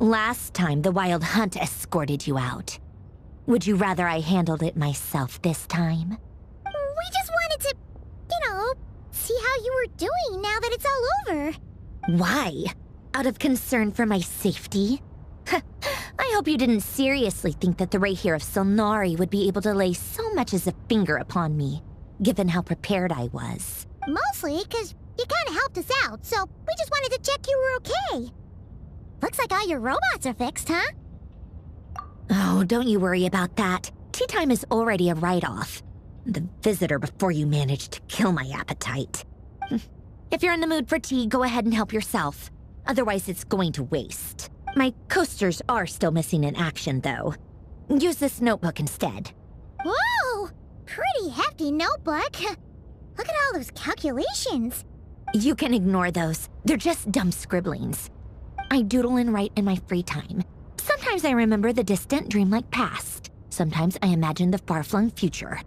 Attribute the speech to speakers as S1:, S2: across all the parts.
S1: Last time, the Wild Hunt escorted you out. Would you rather I handled it myself this time?
S2: We just wanted to, see how you were doing now that it's all over.
S1: Why? Out of concern for my safety? I hope you didn't seriously think that the Rayhir of Solnari would be able to lay so much as a finger upon me, given how prepared I was.
S2: Mostly because you kind of helped us out, so we just wanted to check you were okay. Looks like all your robots are fixed, huh?
S1: Oh, don't you worry about that. Tea time is already a write-off. The visitor before you managed to kill my appetite. If you're in the mood for tea, go ahead and help yourself. Otherwise, it's going to waste. My coasters are still missing in action, though. Use this notebook instead.
S2: Whoa! Pretty hefty notebook. Look at all those calculations.
S1: You can ignore those. They're just dumb scribblings. I doodle and write in my free time. Sometimes I remember the distant, dreamlike past. Sometimes I imagine the far-flung future.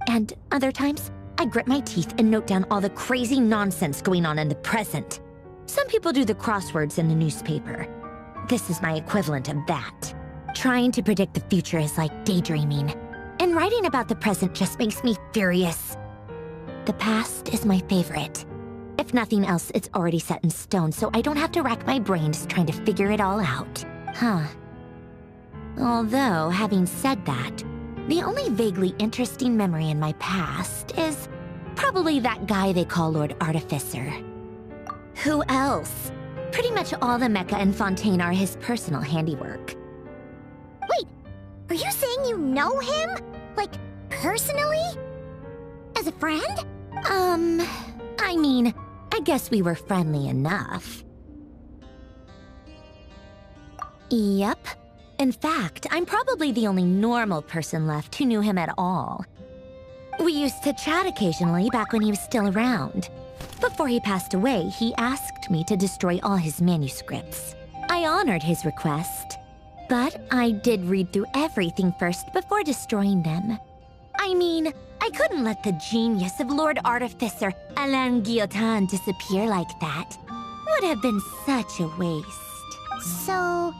S1: And other times, I grit my teeth and note down all the crazy nonsense going on in the present. Some people do the crosswords in the newspaper. This is my equivalent of that. Trying to predict the future is like daydreaming. And writing about the present just makes me furious. The past is my favorite. If nothing else, it's already set in stone, so I don't have to rack my brains trying to figure it all out. Huh. Although, having said that, the only vaguely interesting memory in my past is probably that guy they call Lord Artificer. Who else? Pretty much all the mecha and fontaine are his personal handiwork.
S2: Wait, are you saying you know him? Like, personally? As a friend?
S1: I mean, I guess we were friendly enough. Yep. In fact, I'm probably the only normal person left who knew him at all. We used to chat occasionally back when he was still around. Before he passed away, he asked me to destroy all his manuscripts. I honored his request, but I did read through everything first before destroying them. I mean, I couldn't let the genius of Lord Artificer Alain Guillotin disappear like that. Would have been such a waste.
S2: So,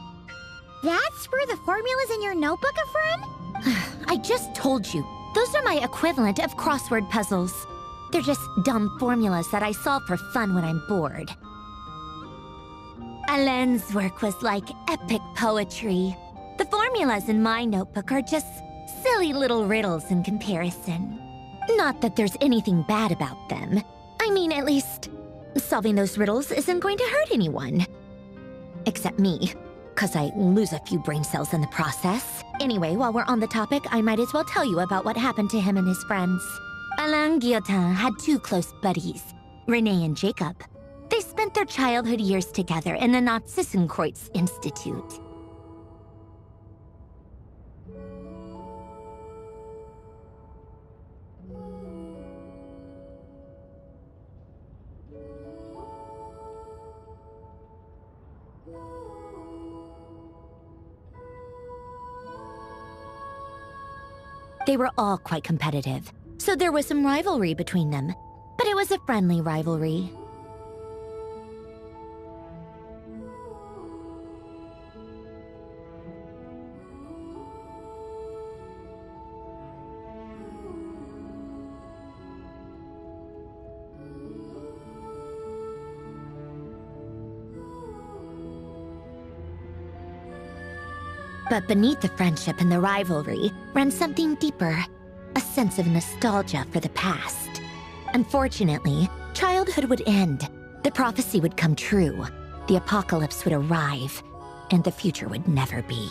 S2: that's where the formulas in your notebook are from?
S1: I just told you. Those are my equivalent of crossword puzzles. They're just dumb formulas that I solve for fun when I'm bored. Alain's work was like epic poetry. The formulas in my notebook are just silly little riddles in comparison. Not that there's anything bad about them. I mean, at least, solving those riddles isn't going to hurt anyone. Except me, 'cause I lose a few brain cells in the process. Anyway, while we're on the topic, I might as well tell you about what happened to him and his friends. Alain Guillotin had two close buddies, Renee and Jacob. They spent their childhood years together in the Narssisnkreuz Institute. They were all quite competitive, so there was some rivalry between them, but it was a friendly rivalry. But beneath the friendship and the rivalry ran something deeper, a sense of nostalgia for the past. Unfortunately, childhood would end, the prophecy would come true, the apocalypse would arrive, and the future would never be.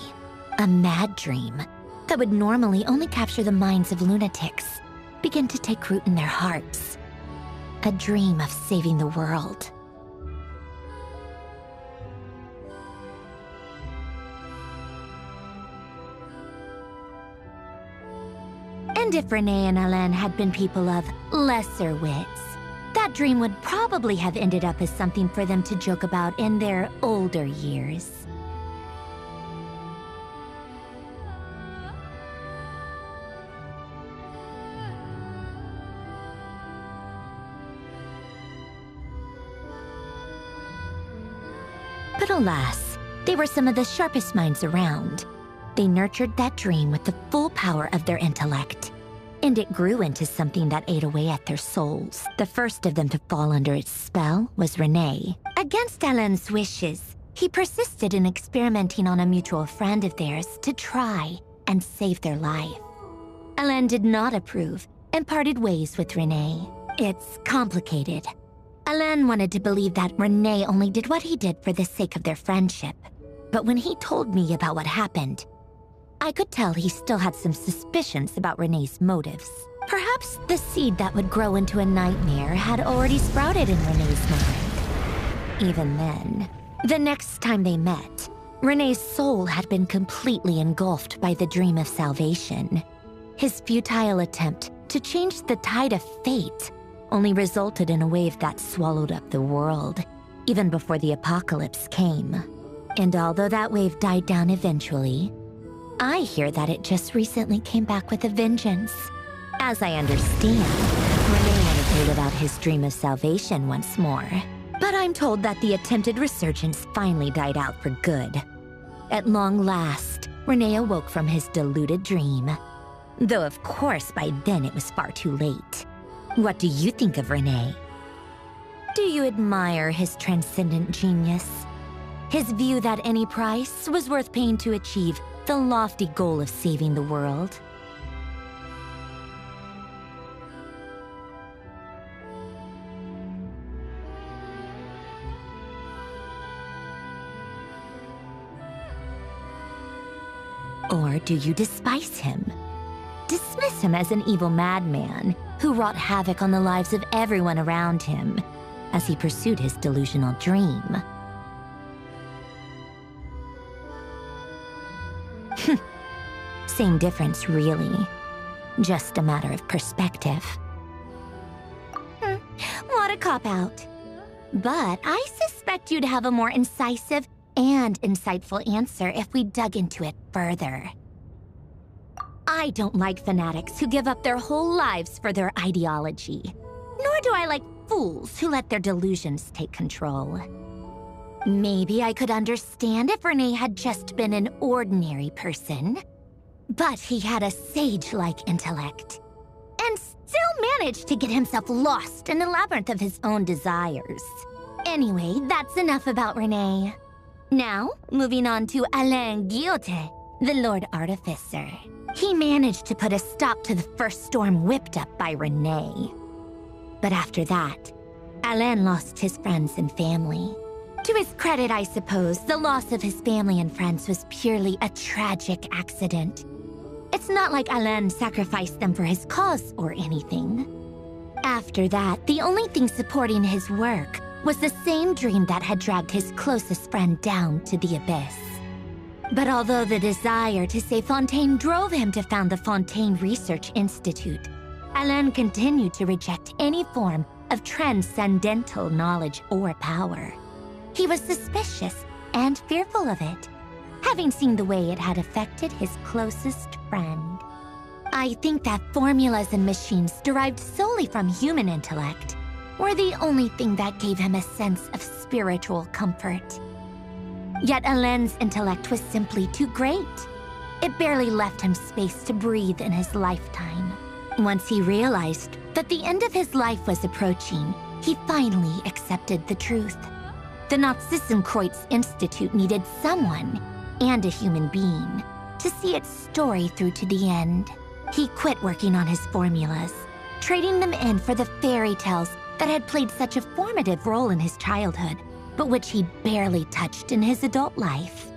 S1: A mad dream that would normally only capture the minds of lunatics begin to take root in their hearts. A dream of saving the world. And if Renee and Alain had been people of lesser wits, that dream would probably have ended up as something for them to joke about in their older years. But alas, They were some of the sharpest minds around. They nurtured that dream with the full power of their intellect, and it grew into something that ate away at their souls. The first of them to fall under its spell was René. Against Alain's wishes, he persisted in experimenting on a mutual friend of theirs to try and save their life. Alain did not approve and parted ways with René. It's complicated. Alain wanted to believe that René only did what he did for the sake of their friendship. But when he told me about what happened, I could tell he still had some suspicions about René's motives. Perhaps the seed that would grow into a nightmare had already sprouted in René's mind. Even then, the next time they met, René's soul had been completely engulfed by the dream of salvation. His futile attempt to change the tide of fate only resulted in a wave that swallowed up the world, even before the apocalypse came. And although that wave died down eventually, I hear that it just recently came back with a vengeance. As I understand, René wanted to live out his dream of salvation once more. But I'm told that the attempted resurgence finally died out for good. At long last, René awoke from his deluded dream. Though of course by then it was far too late. What do you think of René? Do you admire his transcendent genius? His view that any price was worth paying to achieve the lofty goal of saving the world? Or do you despise him? Dismiss him as an evil madman who wrought havoc on the lives of everyone around him as he pursued his delusional dream. Same difference, really. Just a matter of perspective. What a cop-out. But I suspect you'd have a more incisive and insightful answer if we dug into it further. I don't like fanatics who give up their whole lives for their ideology. Nor do I like fools who let their delusions take control. Maybe I could understand if René had just been an ordinary person. But he had a sage-like intellect, and still managed to get himself lost in the labyrinth of his own desires. Anyway, that's enough about René. Now, moving on to Alain Guillotin, the Lord Artificer. He managed to put a stop to the first storm whipped up by René. But after that, Alain lost his friends and family. To his credit, I suppose, the loss of his family and friends was purely a tragic accident. It's not like Alain sacrificed them for his cause or anything. After that, the only thing supporting his work was the same dream that had dragged his closest friend down to the abyss. But although the desire to save Fontaine drove him to found the Fontaine Research Institute, Alain continued to reject any form of transcendental knowledge or power. He was suspicious and fearful of it, having seen the way it had affected his closest friend. I think that formulas and machines derived solely from human intellect were the only thing that gave him a sense of spiritual comfort. Yet Alain's intellect was simply too great. It barely left him space to breathe in his lifetime. Once he realized that the end of his life was approaching, he finally accepted the truth. The Narssisnkreuz Institute needed someone, and a human being, to see its story through to the end. He quit working on his formulas, trading them in for the fairy tales that had played such a formative role in his childhood, but which he barely touched in his adult life.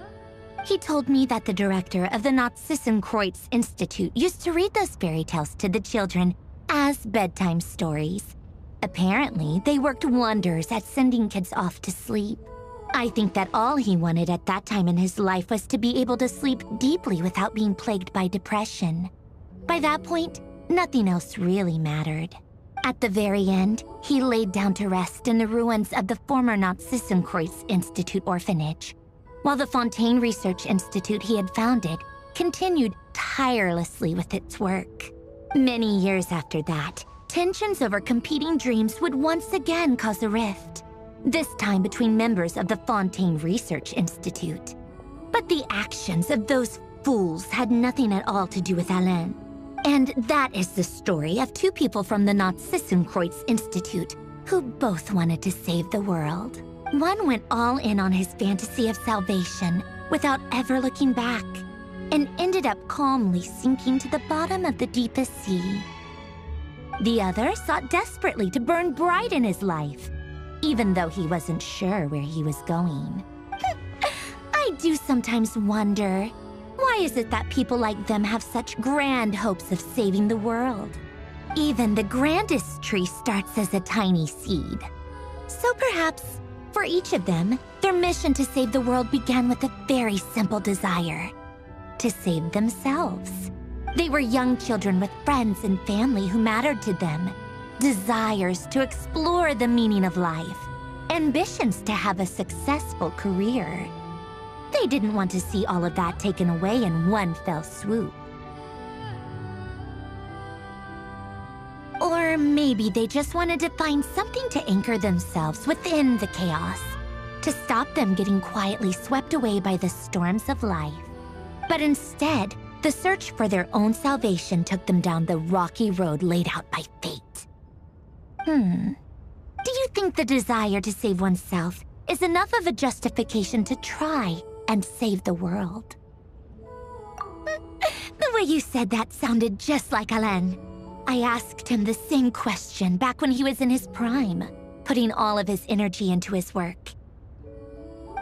S1: He told me that the director of the Narssisnkreuz Institute used to read those fairy tales to the children as bedtime stories. Apparently, they worked wonders at sending kids off to sleep. I think that all he wanted at that time in his life was to be able to sleep deeply without being plagued by depression. By that point, nothing else really mattered. At the very end, he laid down to rest in the ruins of the former Narssisnkreuz Institute orphanage, while the Fontaine Research Institute he had founded continued tirelessly with its work. Many years after that, tensions over competing dreams would once again cause a rift, this time between members of the Fontaine Research Institute. But the actions of those fools had nothing at all to do with Alain. And that is the story of two people from the Narssisnkreuz Institute who both wanted to save the world. One went all in on his fantasy of salvation without ever looking back, and ended up calmly sinking to the bottom of the deepest sea. The other sought desperately to burn bright in his life, even though he wasn't sure where he was going. I do sometimes wonder, why is it that people like them have such grand hopes of saving the world? Even the grandest tree starts as a tiny seed. So perhaps, for each of them, their mission to save the world began with a very simple desire: to save themselves. They were young children with friends and family who mattered to them, desires to explore the meaning of life, ambitions to have a successful career. They didn't want to see all of that taken away in one fell swoop. Or maybe they just wanted to find something to anchor themselves within the chaos, to stop them getting quietly swept away by the storms of life. But instead, the search for their own salvation took them down the rocky road laid out by fate. Do you think the desire to save oneself is enough of a justification to try and save the world? The way you said that sounded just like Alain. I asked him the same question back when he was in his prime, putting all of his energy into his work.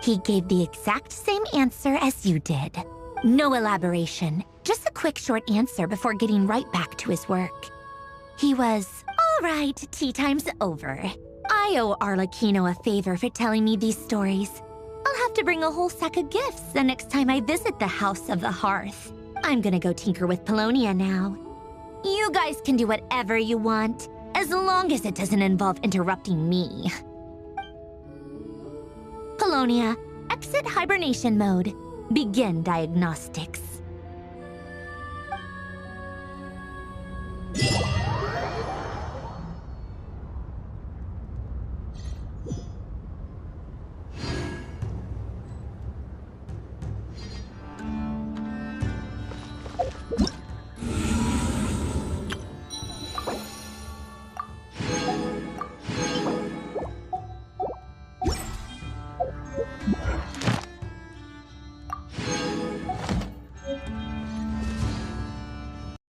S1: He gave the exact same answer as you did. No elaboration, just a quick short answer before getting right back to his work. He was, "All right, tea time's over. I owe Arlecchino a favor for telling me these stories. I'll have to bring a whole sack of gifts the next time I visit the House of the Hearth. I'm gonna go tinker with Polonia now. You guys can do whatever you want, as long as it doesn't involve interrupting me." Polonia, exit hibernation mode. Begin diagnostics.